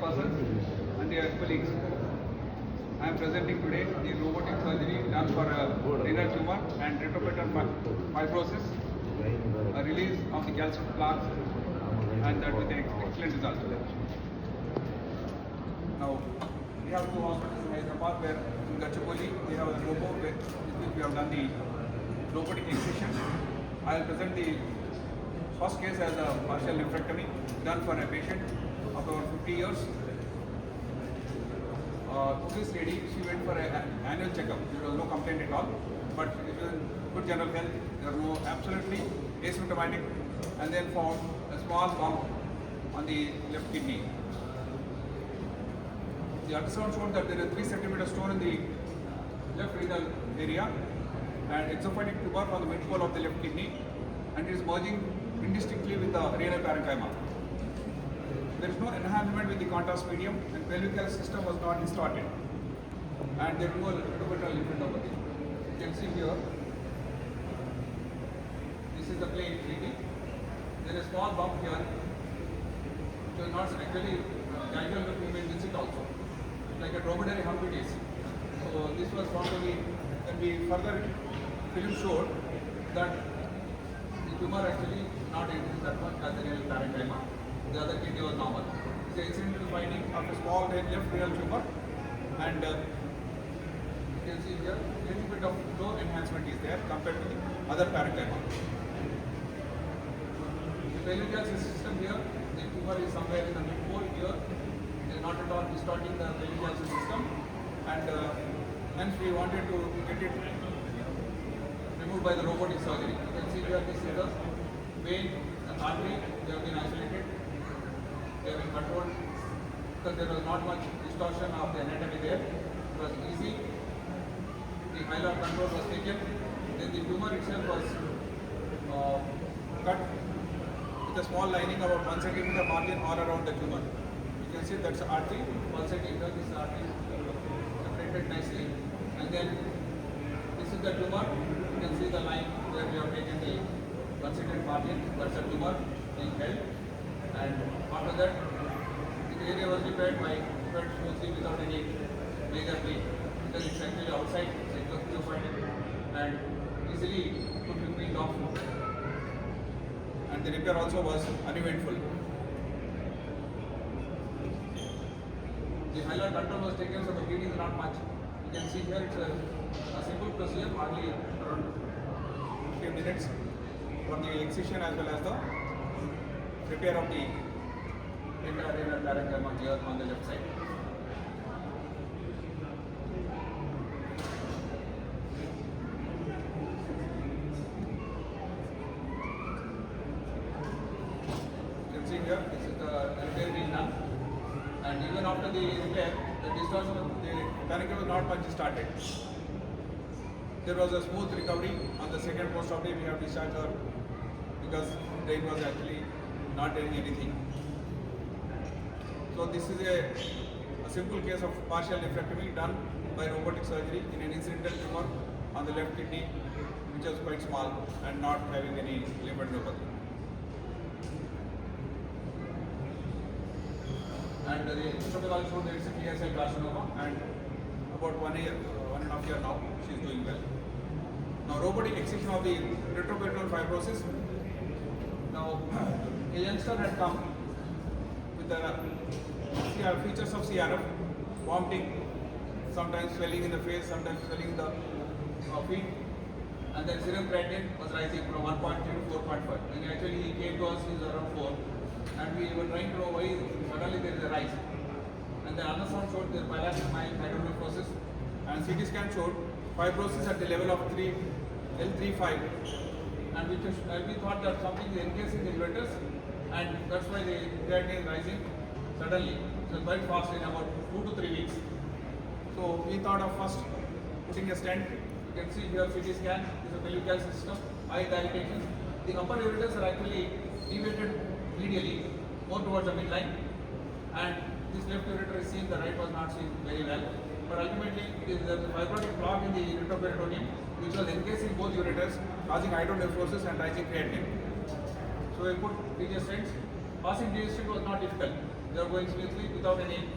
persons and their colleagues. I am presenting today the robotic surgery done for a renal tumor and retroperitoneal fibrosis, a release of the calcium plaques, and that with an excellent result. Now, we have two hospitals in Hyderabad where in Gachipoli we have a robo with which we have done the robotic excision. I will present the first case as a partial nephrectomy done for a patient of over 50 years. This lady, she went for an annual checkup. There was no complaint at all, but it was in good general health. There was no absolutely asymptomatic, and then found a small bump on the left kidney. The ultrasound showed that there is 3 centimeter stone in the left renal area and exophytic tumor on the mid pole of the left kidney, and it is merging indistinctly with the renal parenchyma. There is no enhancement with the contrast medium, and pelvic system was not distorted, and there is no retroperitoneal lymphadenopathy. You can see here, this is the plain kidney. There is a small bump here, which was not actually diagonal movement in it also, like a dromedary hump it is. So this was found to be, when we further film showed that the tumor actually not increased that much as the renal parenchyma. The other kidney was normal. It's an incidental finding of a small left renal tumor, and you can see here a little bit of flow enhancement is there compared to the other parenchyma. The pelvic system here, the tumor is somewhere in the mid pole here. It is not at all distorting the pelvic system, and hence we wanted to get it removed by the robotic surgery. You can see here this is the vein and artery. They have been isolated. They have been controlled because there was not much distortion of the anatomy there. It was easy. The hilar control was taken. Then the tumor itself was cut with a small lining about 1 centimeter margin all around the tumor. You can see that's the artery, 1 centimeter. This artery separated nicely, and then this is the tumor. You can see the line where we have taken the 1 centimeter margin. That's the tumor being held. And after that, the area was repaired smoothly without any major bleed, because it's actually outside, so it was and easily could be cleaned off. And the repair also was uneventful. The hilar control was taken, so the bleeding is not much. You can see here it's a simple procedure, hardly around 15 minutes for the excision as well as the repair of the renal parenchyma here on the left side. You can see here, this is the repair being done, and even after the repair, the distortion of the parenchyma was not much started. There was a smooth recovery. On the second post-op day, we have discharged her because brain was actually not doing anything. So this is a simple case of partial nephrectomy done by robotic surgery in an incidental tumor on the left kidney, which was quite small and not having any lymphadenopathy. And the histopathology showed that it's a clear cell carcinoma, and about 1 year, 1.5 years now, she is doing well. Now, robotic excision of the retroperitoneal fibrosis. Now, a youngster had come with the features of CRF, vomiting, sometimes swelling in the face, sometimes swelling in the feet, and then serum creatinine was rising from 1.3 to 4.5. And actually he came to us, he's around 4, and we were trying to know why suddenly there is a rise. And then ultrasound showed there bilateral mild hydronephrosis, and CT scan showed fibrosis at the level of L3-5. And we thought that something is encasing the ureters, and that's why the creatinine is rising suddenly. So quite fast in about 2 to 3 weeks. So we thought of first putting a stent. You can see here CT scan, this is a pelvic system, high dilatation. The upper ureters are actually deviated medially, more towards the midline, and this left ureter is seen, the right was not seen very well. But ultimately, there is a fibrotic block in the retroperitoneum, which was encasing both ureters, causing hydronephrosis and rising creatinine. So we put PGS stents. Passing PGS stent was not difficult. they are going smoothly without any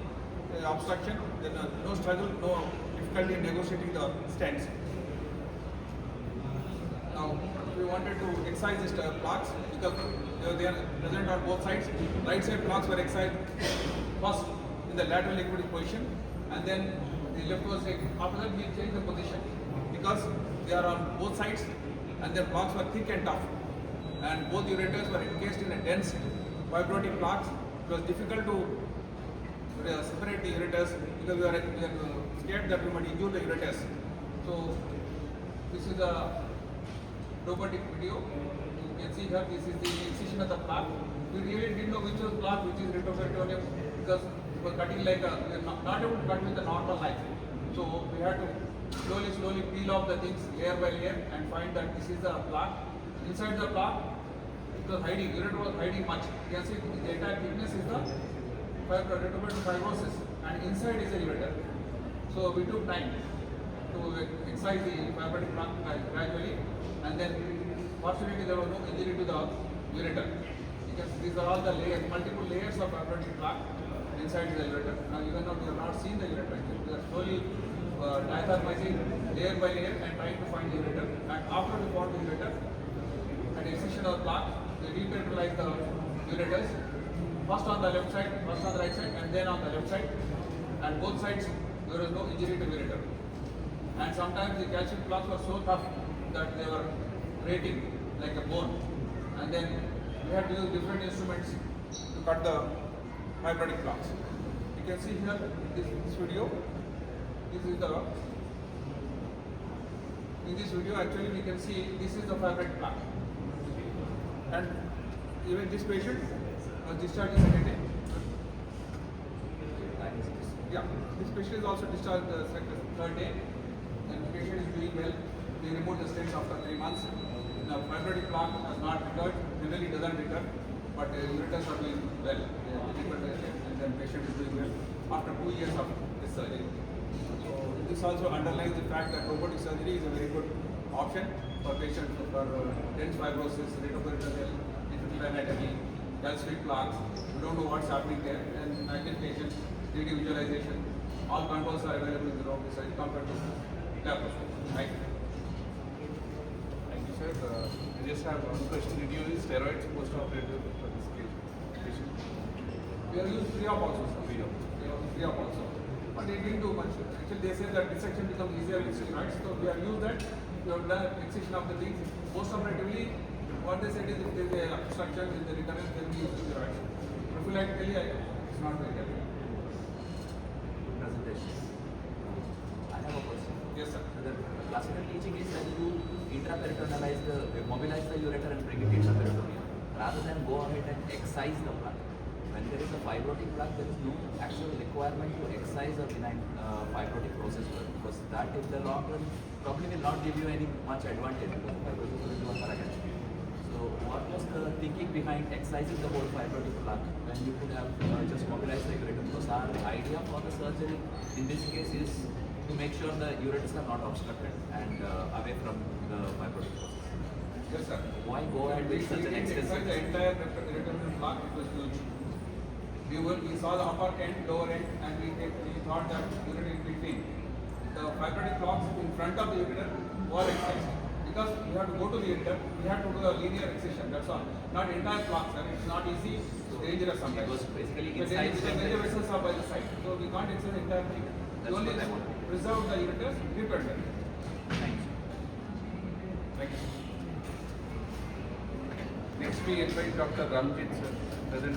obstruction. Then no struggle, no difficulty in negotiating the stents. Now, we wanted to excise these plaques because they are present on both sides. Right side plaques were excised first in the lateral equity position, and then the left was taken. After that, we changed the position because they are on both sides and their plaques were thick and tough. And both ureters were encased in a dense fibrotic plaques. It was difficult to separate the ureters because we are scared that we might injure the ureters. So, this is a robotic video. You can see here, this is the incision of the plaque. We really didn't know which was plaque, which is retroperitoneum, because it was cutting like a, we are not able to cut with a normal knife. So we had to slowly peel off the things layer by layer and find that this is the plaque. Inside the plaque, it was hiding, ureter was hiding much. You can see the entire thickness is the retroperitoneal fibrosis, and inside is the ureter. So we took time to excise the fibrotic plaque gradually, and then fortunately there was no injury to the ureter. Because these are all the layers, multiple layers of fibrotic plaque inside the ureter. Now even though we have not seen the ureter, we are slowly diathermizing layer by layer and trying to find the ureter. And after we found the ureter, at excision of the plaque, we reperitonealize the ureters. First on the left side, first on the right side, and then on the left side. And both sides, there was no injury to ureter. And sometimes the calcium plaques were so tough that they were grating like a bone. And then we had to use different instruments to cut the fibrotic plaques. You can see here this video. This is the, in this video actually we can see this is the fibrotic plaque. And even this patient was discharged the second day. Yeah, this patient is also discharged the third day. And the patient is doing well. We removed the stents after 3 months. Now, fibrotic plaque has not recurred, generally doesn't recur, but ureters are doing well. And then patient is doing well after 2 years of this surgery. So, this also underlines the fact that robotic surgery is a very good option for patients for dense fibrosis, retroperitoneal, infantile anatomy, calcific plaques. We don't know what's happening there, and magnification, 3D visualization, all controls are available in the robotic surgery compared to laparoscopy. Thank you. Sir, I just have one question. Did you use steroids post-operative for this patient? We have used pre-op also, sir. Pre-op also. But it didn't do much. Actually, they say that dissection becomes easier with steroids. So we have used that. We have done excision of the things. Post-operatively, what they said is if there is a obstruction in the recurrence, then we use steroids. Prophylactically, it's not very helpful. Presentation. I have a question. Yes, sir. The classical teaching is that you mobilize the ureter and bring it intraperitoneum, rather than go ahead and excise the plaque. When there is a fibrotic plaque, there is no actual requirement to excise a benign fibrotic process, because that in the long run probably will not give you any much advantage, because fibrosis will do another again. So what was the thinking behind excising the whole fibrotic plaque when you could have just mobilized the ureter? Because our idea for the surgery in this case is to make sure the ureters are not obstructed and away from the fibrotic process. Yes, sir. Why go ahead with such an extensive? The entire retroperitoneal plaque, it was huge. We saw the upper end, lower end, and we thought that ureter in between. The fibrotic plaques in front of the ureter were excised. Because we have to go to the ureter, we have to do a linear excision, that's all. Not entire plaques, and it's not easy, it's dangerous sometimes. It was basically Because inside the major vessels are by the side, so we can't excise the entire thing. That's We only what I want. preserve the ureters, repair them. Thank you. Thank you. Next, we invite Dr. Ramjit, sir, present